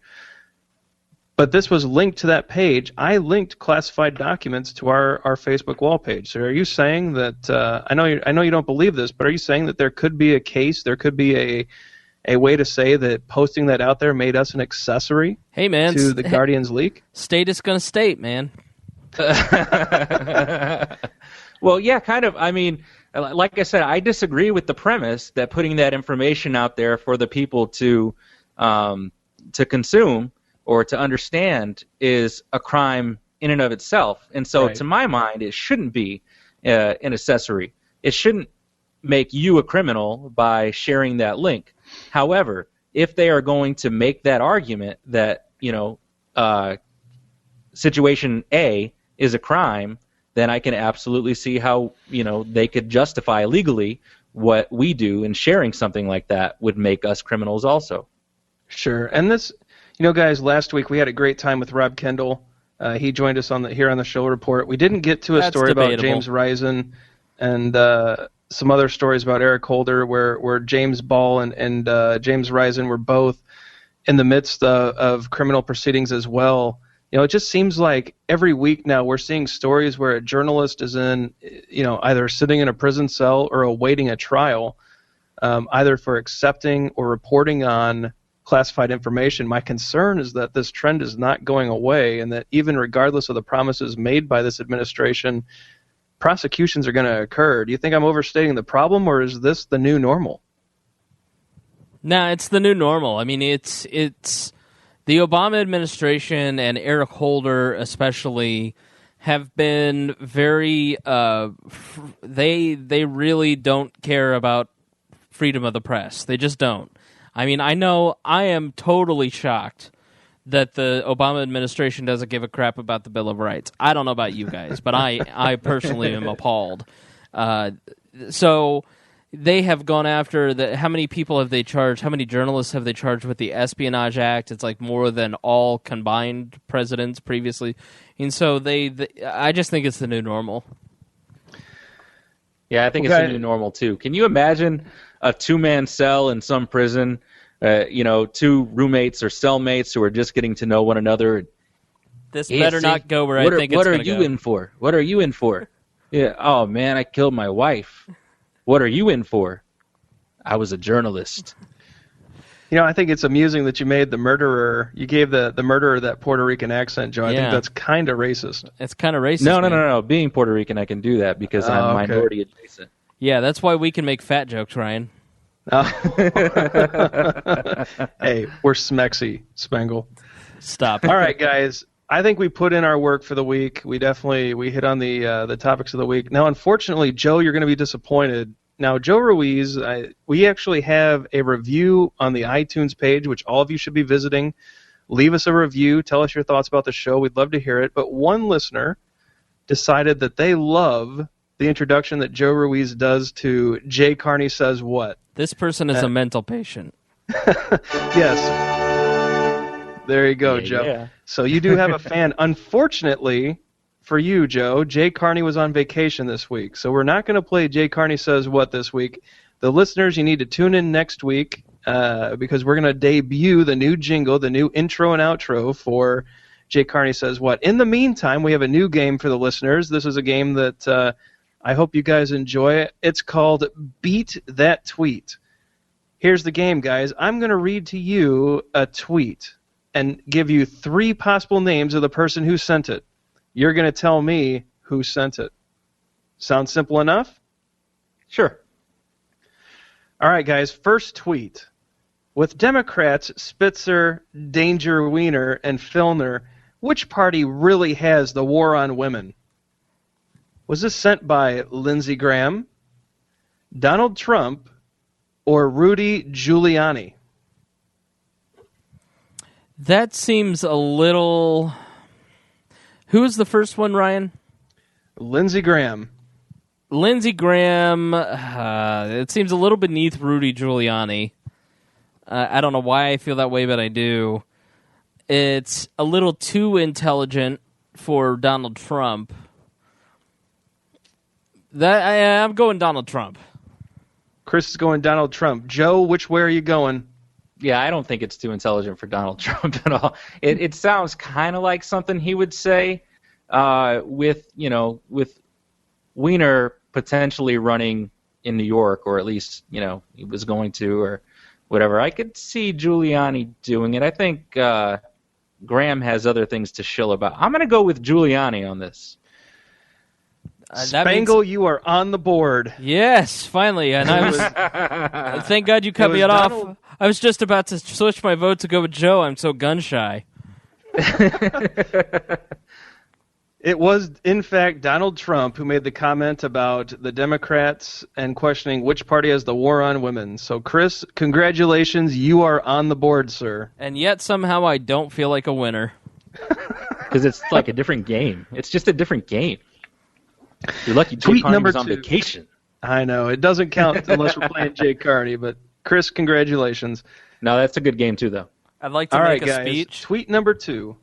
But this was linked to that page. I linked classified documents to our Facebook wall page. So are you saying that, I know you don't believe this, but are you saying that there could be a case, there could be a way to say that posting that out there made us an accessory to the Guardian's leak? State is going to state, man. Well, yeah, kind of. I mean, like I said, I disagree with the premise that putting that information out there for the people to consume or to understand is a crime in and of itself. And so, to my mind, it shouldn't be an accessory. It shouldn't make you a criminal by sharing that link. However, if they are going to make that argument that, situation A is a crime, then I can absolutely see how, they could justify legally what we do, and sharing something like that would make us criminals also. Sure. And this, guys, last week we had a great time with Rob Kendall. He joined us here on the Shill Report. We didn't get to a story about James Risen and some other stories about Eric Holder where James Ball and James Risen were both in the midst of criminal proceedings as well. It just seems like every week now we're seeing stories where a journalist is in, either sitting in a prison cell or awaiting a trial, either for accepting or reporting on classified information. My concern is that this trend is not going away, and that even regardless of the promises made by this administration, prosecutions are going to occur. Do you think I'm overstating the problem, or is this the new normal? No, it's the new normal. I mean, it's the Obama administration and Eric Holder especially have been very they really don't care about freedom of the press. They just don't. I mean, I am totally shocked that the Obama administration doesn't give a crap about the Bill of Rights. I don't know about you guys, but I personally am appalled. So they have gone after how many people have they charged? How many journalists have they charged with the Espionage Act? It's like more than all combined presidents previously. And so I just think it's the new normal. Yeah, I think it's the new normal too. Can you imagine a two-man cell in some prison, two roommates or cellmates who are just getting to know one another? This better not go where I think it's going to go. What are you in for? What are you in for? Yeah. Oh, man, I killed my wife. What are you in for? I was a journalist. I think it's amusing that you made the murderer, you gave the murderer that Puerto Rican accent, Joe. I think that's kind of racist. It's kind of racist. No. Being Puerto Rican, I can do that because I'm minority adjacent. Yeah, that's why we can make fat jokes, Ryan. Oh. Hey, we're smexy, Spangle. Stop. All right, guys. I think we put in our work for the week. We hit on the topics of the week. Now, unfortunately, Joe, you're going to be disappointed. Now, Joe Ruiz, we actually have a review on the iTunes page, which all of you should be visiting. Leave us a review. Tell us your thoughts about the show. We'd love to hear it. But one listener decided that they love the introduction that Joe Ruiz does to Jay Carney Says What. This person is a mental patient. Yes. There you go, Joe. Yeah. So you do have a fan. Unfortunately for you, Joe, Jay Carney was on vacation this week. So we're not going to play Jay Carney Says What this week. The listeners, you need to tune in next week because we're going to debut the new jingle, the new intro and outro for Jay Carney Says What. In the meantime, we have a new game for the listeners. This is a game that I hope you guys enjoy. It's called Beat That Tweet. Here's the game, guys. I'm going to read to you a tweet and give you 3 possible names of the person who sent it. You're going to tell me who sent it. Sound simple enough? Sure. All right, guys. First tweet. With Democrats Spitzer, Danger Wiener, and Filner, which party really has the war on women? Was this sent by Lindsey Graham, Donald Trump, or Rudy Giuliani? That seems a little... Who was the first one, Ryan? Lindsey Graham. Lindsey Graham, it seems a little beneath Rudy Giuliani. I don't know why I feel that way, but I do. It's a little too intelligent for Donald Trump. I'm going Donald Trump. Chris is going Donald Trump. Joe, which way are you going? Yeah, I don't think it's too intelligent for Donald Trump at all. It sounds kind of like something he would say, with Weiner potentially running in New York, or at least he was going to, or whatever. I could see Giuliani doing it. I think Graham has other things to shill about. I'm going to go with Giuliani on this. Spangle, you are on the board. Yes, finally. And I was. Thank God you cut me off. I was just about to switch my vote to go with Joe. I'm so gun shy. It was, in fact, Donald Trump who made the comment about the Democrats and questioning which party has the war on women. So, Chris, congratulations. You are on the board, sir. And yet, somehow, I don't feel like a winner. Because it's like a different game. It's just a different game. You're lucky Jay Tweet Carney number was on 2. vacation. I know. It doesn't count unless we're playing Jay Carney. But, Chris, congratulations. No, that's a good game, too, though. I'd like to All make right, a guys. speech. Tweet number 2.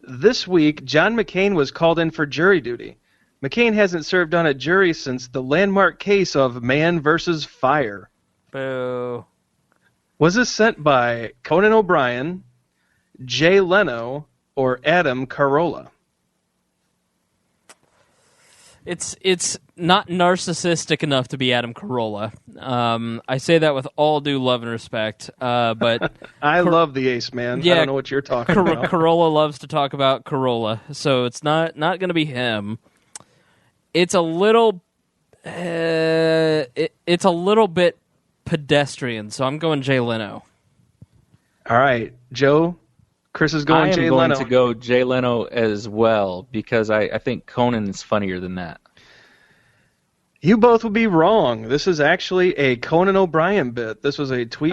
This week, John McCain was called in for jury duty. McCain hasn't served on a jury since the landmark case of Man versus Fire. Boo. Was this sent by Conan O'Brien, Jay Leno, or Adam Carolla? It's not narcissistic enough to be Adam Carolla. I say that with all due love and respect. But I love the ace, man. Yeah, I don't know what you're talking about. Carolla loves to talk about Carolla, so it's not going to be him. It's a little, it's a little bit pedestrian. So I'm going Jay Leno. All right, Joe. Chris is going Jay Leno. I am going to go Jay Leno as well, because I think Conan is funnier than that. You both would be wrong. This is actually a Conan O'Brien bit. This was a tweet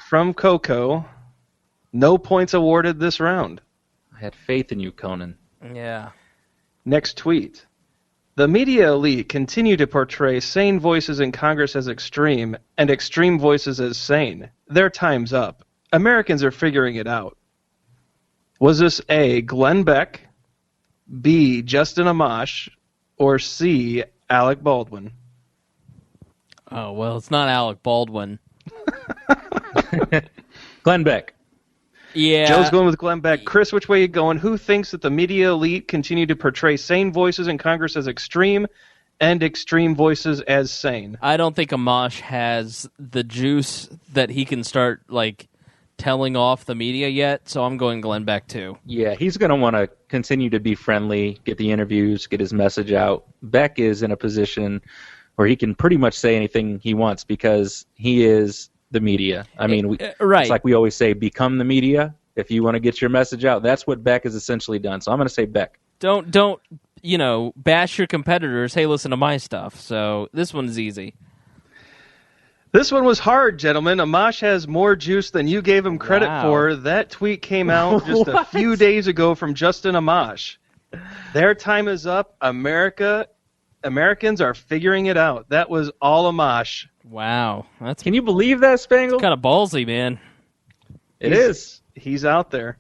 from Coco. No points awarded this round. I had faith in you, Conan. Yeah. Next tweet. The media elite continue to portray sane voices in Congress as extreme and extreme voices as sane. Their time's up. Americans are figuring it out. Was this A, Glenn Beck, B, Justin Amash, or C, Alec Baldwin? Oh, well, it's not Alec Baldwin. Glenn Beck. Yeah. Joe's going with Glenn Beck. Chris, which way are you going? Who thinks that the media elite continue to portray sane voices in Congress as extreme and extreme voices as sane? I don't think Amash has the juice that he can start, telling off the media yet, so I'm going Glenn Beck too. Yeah, he's going to want to continue to be friendly, get the interviews, get his message out. Beck is in a position where he can pretty much say anything he wants because he is the media. I mean, right. It's like we always say, become the media. If you want to get your message out, that's what Beck has essentially done. So I'm going to say Beck. Don't bash your competitors. Hey, listen to my stuff. So this one's easy. This one was hard, gentlemen. Amash has more juice than you gave him credit for. That tweet came out just a few days ago from Justin Amash. Their time is up. Americans are figuring it out. That was all Amash. Wow. Can you believe that, Spangle? Kind of ballsy, man. It is. He's out there.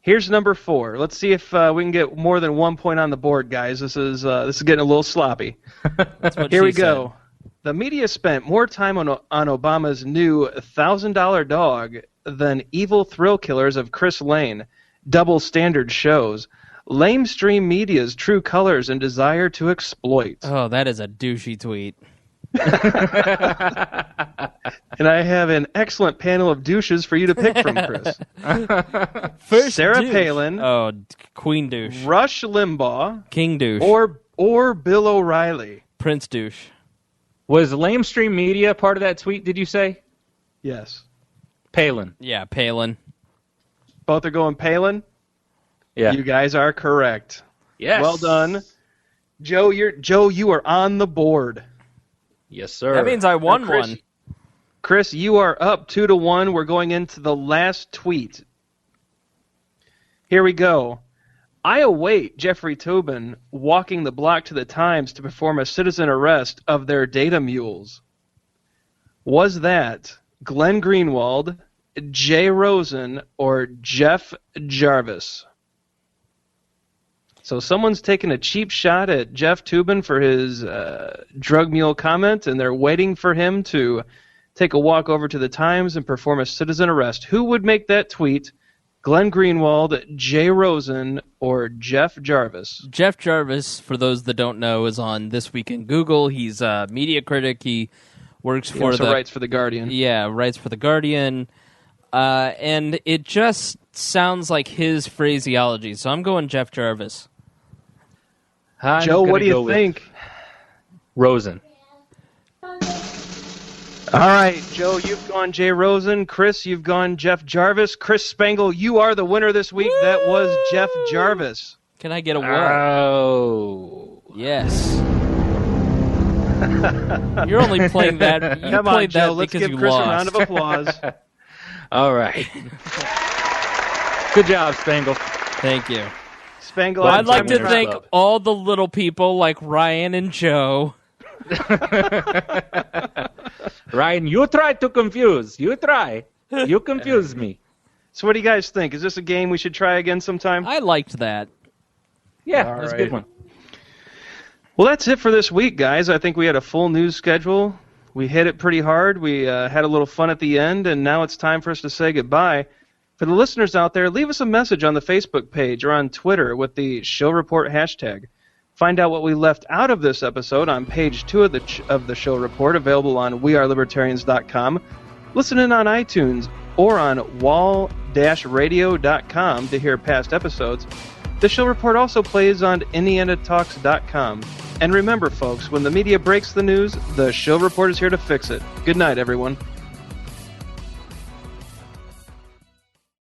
Here's number 4. Let's see if we can get more than 1 point on the board, guys. This is getting a little sloppy. That's what Here we she go. said. The media spent more time on Obama's new $1,000 dog than evil thrill killers of Chris Lane. Double standard shows. Lamestream media's true colors and desire to exploit. Oh, that is a douchey tweet. And I have an excellent panel of douches for you to pick from, Chris. First Sarah douche. Palin. Oh, Queen douche. Rush Limbaugh. King douche. Or Bill O'Reilly. Prince douche. Was Lamestream Media part of that tweet, did you say? Yes. Palin. Yeah, Palin. Both are going Palin? Yeah. You guys are correct. Yes. Well done. Joe, you are on the board. Yes, sir. That means I won Chris, one. Chris, you are up 2-1. We're going into the last tweet. Here we go. I await Jeffrey Toobin walking the block to the Times to perform a citizen arrest of their data mules. Was that Glenn Greenwald, Jay Rosen, or Jeff Jarvis? So someone's taking a cheap shot at Jeff Toobin for his drug mule comment, and they're waiting for him to take a walk over to the Times and perform a citizen arrest. Who would make that tweet? Glenn Greenwald, Jay Rosen, or Jeff Jarvis? Jeff Jarvis, for those that don't know, is on This Week in Google. He's a media critic. He works for writes for The Guardian. Yeah, writes for The Guardian. And it just sounds like his phraseology. So I'm going Jeff Jarvis. Joe, what do you think? Rosen. All right, Joe, you've gone Jay Rosen. Chris, you've gone Jeff Jarvis. Chris Spangle, you are the winner this week. Woo! That was Jeff Jarvis. Can I get a word? Oh. Yes. You're only playing that. You Come on, Joe. Let's give Chris lost. a round of applause. All right. Good job, Spangle. Thank you. Spangle, well, I'd like to thank all the little people like Ryan and Joe. Ryan, you try to confuse. You try. You confuse me. So what do you guys think? Is this a game we should try again sometime? I liked that. Yeah, that's a good one. Well, that's it for this week, guys. I think we had a full news schedule. We hit it pretty hard. We had a little fun at the end, and now it's time for us to say goodbye. For the listeners out there, leave us a message on the Facebook page or on Twitter with the Shill Report hashtag. Find out what we left out of this episode on page 2 of the Shill Report, available on wearelibertarians.com. Listen in on iTunes or on wall-radio.com to hear past episodes. The Shill Report also plays on IndianaTalks.com. And remember, folks, when the media breaks the news, the Shill Report is here to fix it. Good night, everyone.